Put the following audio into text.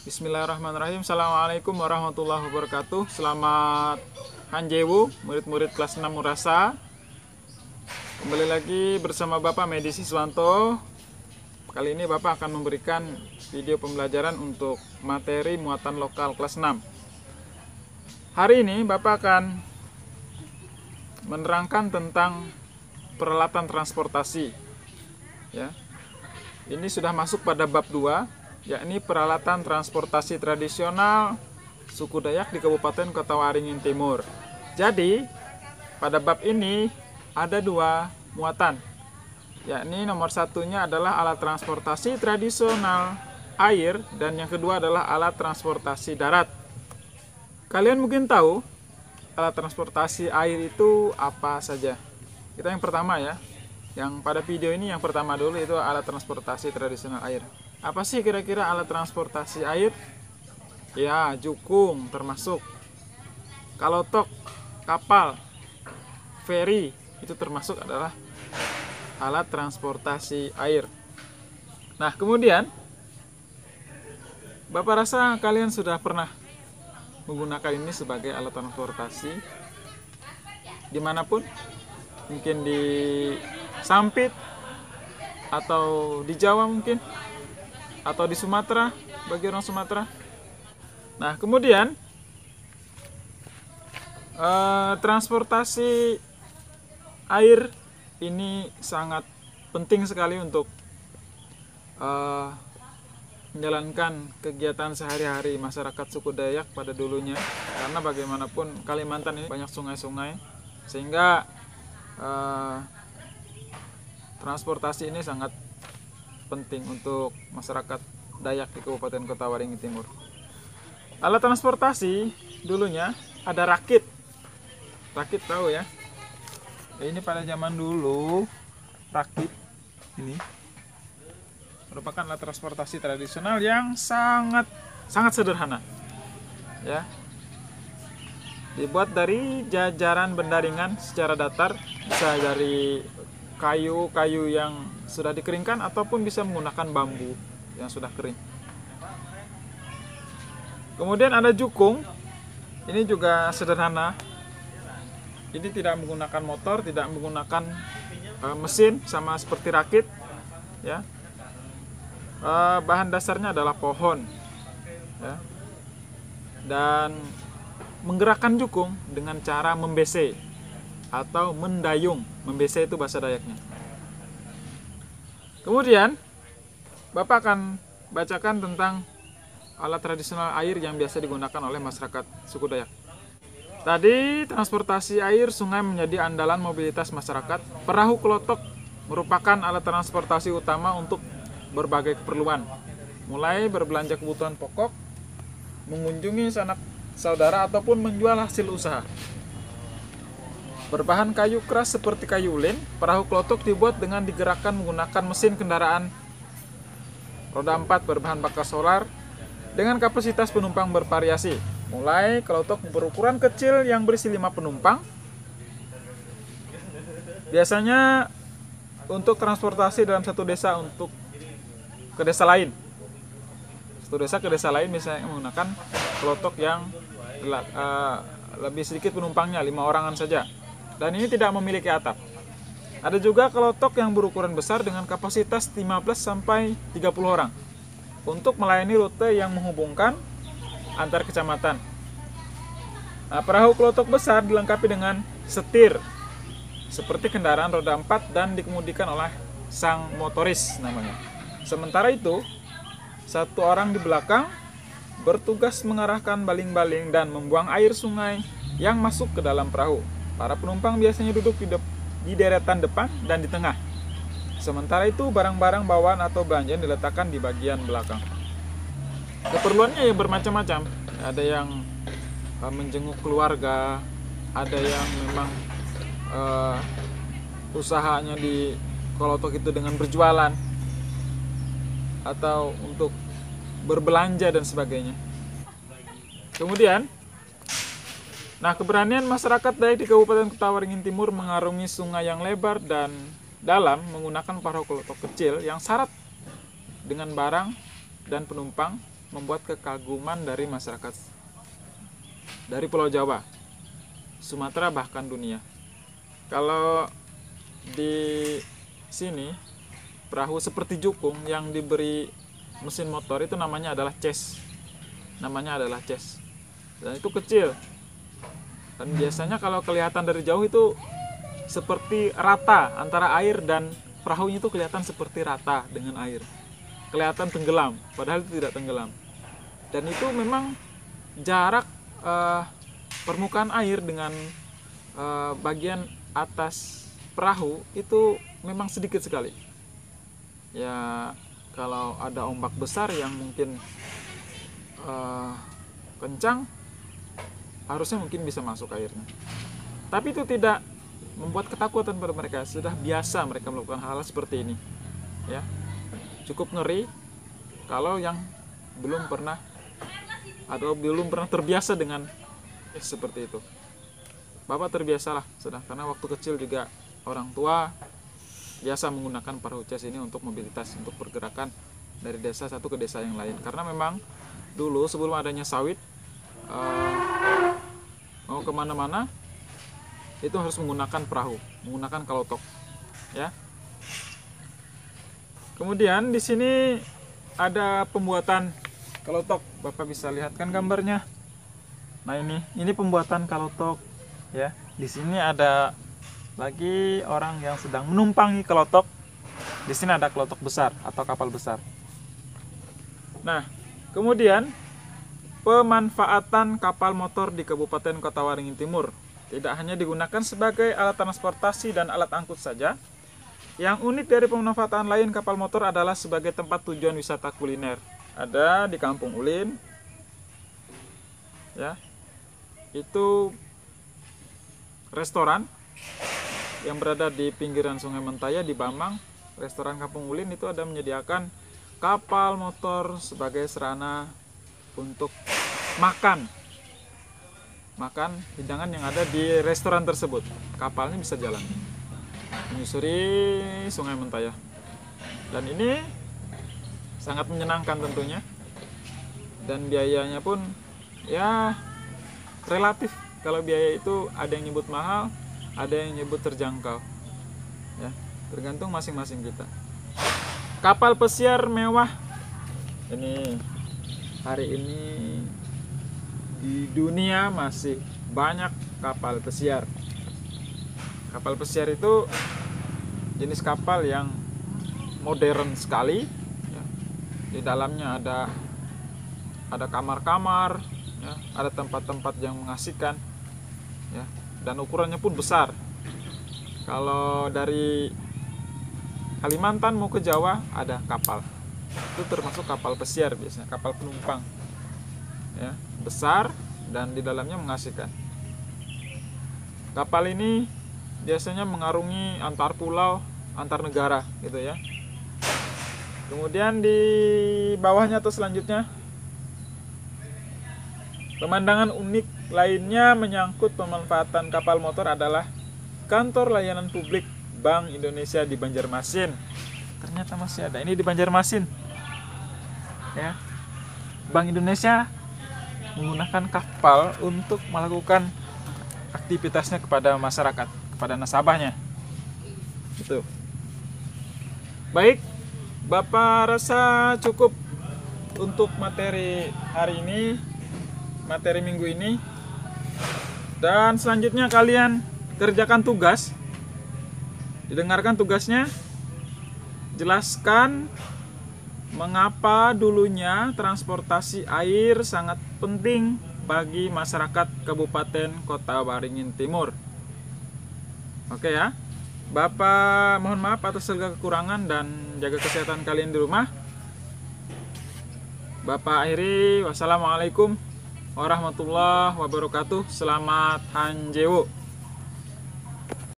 Bismillahirrahmanirrahim. Assalamualaikum warahmatullahi wabarakatuh. Selamat Hanjewu, murid-murid kelas 6 Murasa. Kembali lagi bersama Bapak Medi Siswanto. Kali ini Bapak akan memberikan video pembelajaran untuk materi muatan lokal kelas 6. Hari ini Bapak akan menerangkan tentang peralatan transportasi. Ya. Ini sudah masuk pada bab 2, yakni peralatan transportasi tradisional suku Dayak di Kabupaten Kota Waringin Timur. Jadi, pada bab ini ada dua muatan, yakni nomor satunya adalah alat transportasi tradisional air, dan yang kedua adalah alat transportasi darat. Kalian mungkin tahu alat transportasi air itu apa saja. Kita yang pertama ya, yang pada video ini yang pertama dulu itu alat transportasi tradisional air. Apa sih kira-kira alat transportasi air? Ya, jukung termasuk. Kalotok, kapal, feri, itu termasuk adalah alat transportasi air. Nah, kemudian Bapak rasa kalian sudah pernah menggunakan ini sebagai alat transportasi dimanapun, mungkin di Sampit atau di Jawa mungkin, atau di Sumatera bagi orang Sumatera. Nah, kemudian transportasi air ini sangat penting sekali untuk menjalankan kegiatan sehari-hari masyarakat suku Dayak pada dulunya, karena bagaimanapun Kalimantan ini banyak sungai-sungai, sehingga transportasi ini sangat penting untuk masyarakat Dayak di Kabupaten Kota Waringin Timur. Alat transportasi dulunya ada rakit. Rakit tahu ya? Ini pada zaman dulu rakit ini merupakan alat transportasi tradisional yang sangat sederhana. Ya. Dibuat dari jajaran benda ringan secara datar, bisa dari kayu-kayu yang sudah dikeringkan ataupun bisa menggunakan bambu yang sudah kering. Kemudian ada jukung. Ini juga sederhana. Ini tidak menggunakan motor, tidak menggunakan mesin, sama seperti rakit. Ya. Bahan dasarnya adalah pohon. Ya. Dan menggerakkan jukung dengan cara membese atau mendayung. Membese itu bahasa Dayaknya. Kemudian Bapak akan bacakan tentang alat tradisional air yang biasa digunakan oleh masyarakat suku Dayak. Tadi, transportasi air sungai menjadi andalan mobilitas masyarakat. Perahu kelotok merupakan alat transportasi utama untuk berbagai keperluan, mulai berbelanja kebutuhan pokok, mengunjungi sanak saudara, ataupun menjual hasil usaha. Berbahan kayu keras seperti kayu ulin, perahu kelotok dibuat dengan digerakkan menggunakan mesin kendaraan roda 4 berbahan bakar solar dengan kapasitas penumpang bervariasi, mulai kelotok berukuran kecil yang berisi 5 penumpang. Biasanya untuk transportasi dalam satu desa untuk ke desa lain. Satu desa ke desa lain misalnya menggunakan kelotok yang lebih sedikit penumpangnya, 5 orangan saja. Dan ini tidak memiliki atap. Ada juga kelotok yang berukuran besar dengan kapasitas 15 sampai 30 orang untuk melayani rute yang menghubungkan antar kecamatan. Nah, perahu kelotok besar dilengkapi dengan setir seperti kendaraan roda 4 dan dikemudikan oleh sang motoris namanya. Sementara itu, satu orang di belakang bertugas mengarahkan baling-baling dan membuang air sungai yang masuk ke dalam perahu. Para penumpang biasanya duduk di deretan depan dan di tengah. Sementara itu, barang-barang bawaan atau belanjaan diletakkan di bagian belakang. Keperluannya ya bermacam-macam. Ada yang menjenguk keluarga, ada yang memang usahanya di kelotok itu dengan berjualan, atau untuk berbelanja dan sebagainya. Kemudian, keberanian masyarakat Dayak di Kabupaten Kota Waringin Timur mengarungi sungai yang lebar dan dalam menggunakan perahu kelotok kecil yang syarat dengan barang dan penumpang membuat kekaguman dari masyarakat dari Pulau Jawa, Sumatera, bahkan dunia. Kalau di sini perahu seperti jukung yang diberi mesin motor itu namanya adalah ces. Dan itu kecil. Dan biasanya kalau kelihatan dari jauh itu seperti rata antara air, dan perahunya itu kelihatan seperti rata dengan air. Kelihatan tenggelam, padahal itu tidak tenggelam. Dan itu memang jarak permukaan air dengan bagian atas perahu itu memang sedikit sekali. Ya, kalau ada ombak besar yang mungkin kencang, harusnya mungkin bisa masuk airnya. Tapi itu tidak membuat ketakutan pada mereka. Sudah biasa mereka melakukan hal seperti ini. Ya, cukup ngeri kalau yang belum pernah terbiasa dengan seperti itu. Bapak terbiasalah sudah, karena waktu kecil juga orang tua biasa menggunakan perahu ces ini untuk mobilitas, untuk pergerakan dari desa satu ke desa yang lain. Karena memang dulu sebelum adanya sawit, mau kemana-mana itu harus menggunakan perahu, menggunakan kalotok, ya. Kemudian di sini ada pembuatan kalotok, Bapak bisa lihat kan gambarnya. Nah, ini pembuatan kalotok, ya. Di sini ada lagi orang yang sedang menumpangi kalotok. Di sini ada kalotok besar atau kapal besar. Nah, kemudian pemanfaatan kapal motor di Kabupaten Kota Waringin Timur tidak hanya digunakan sebagai alat transportasi dan alat angkut saja. Yang unik dari pemanfaatan lain kapal motor adalah sebagai tempat tujuan wisata kuliner. Ada di Kampung Ulin, ya, itu restoran yang berada di pinggiran Sungai Mentaya di Bamang. Restoran Kampung Ulin itu ada menyediakan kapal motor sebagai sarana untuk makan hidangan yang ada di restoran tersebut. Kapalnya bisa jalan menyusuri Sungai Mentaya, dan ini sangat menyenangkan tentunya, dan biayanya pun ya relatif. Kalau biaya itu ada yang nyebut mahal, ada yang nyebut terjangkau, ya, tergantung masing-masing kita. Kapal pesiar mewah ini, hari ini di dunia masih banyak kapal pesiar. Kapal pesiar itu jenis kapal yang modern sekali, ya. Di dalamnya ada kamar-kamar, ya, ada tempat-tempat yang mengasihkan, ya, dan ukurannya pun besar. Kalau dari Kalimantan mau ke Jawa ada kapal, itu termasuk kapal pesiar, biasanya kapal penumpang, ya, besar dan di dalamnya mengasihkan. Kapal ini biasanya mengarungi antar pulau, antar negara, gitu ya. Kemudian di bawahnya atau selanjutnya, pemandangan unik lainnya menyangkut pemanfaatan kapal motor adalah kantor layanan publik Bank Indonesia di Banjarmasin. Ternyata masih ada ini di Banjarmasin, ya. Bank Indonesia menggunakan kapal untuk melakukan aktivitasnya kepada masyarakat, kepada nasabahnya. Itu. Baik, Bapak rasa cukup untuk materi hari ini, materi minggu ini. Dan selanjutnya kalian kerjakan tugas. Didengarkan tugasnya. Jelaskan mengapa dulunya transportasi air sangat penting bagi masyarakat Kabupaten Kota Waringin Timur. Oke ya. Bapak mohon maaf atas segala kekurangan dan jaga kesehatan kalian di rumah. Bapak akhiri, wassalamualaikum warahmatullahi wabarakatuh. Selamat Hanjewo.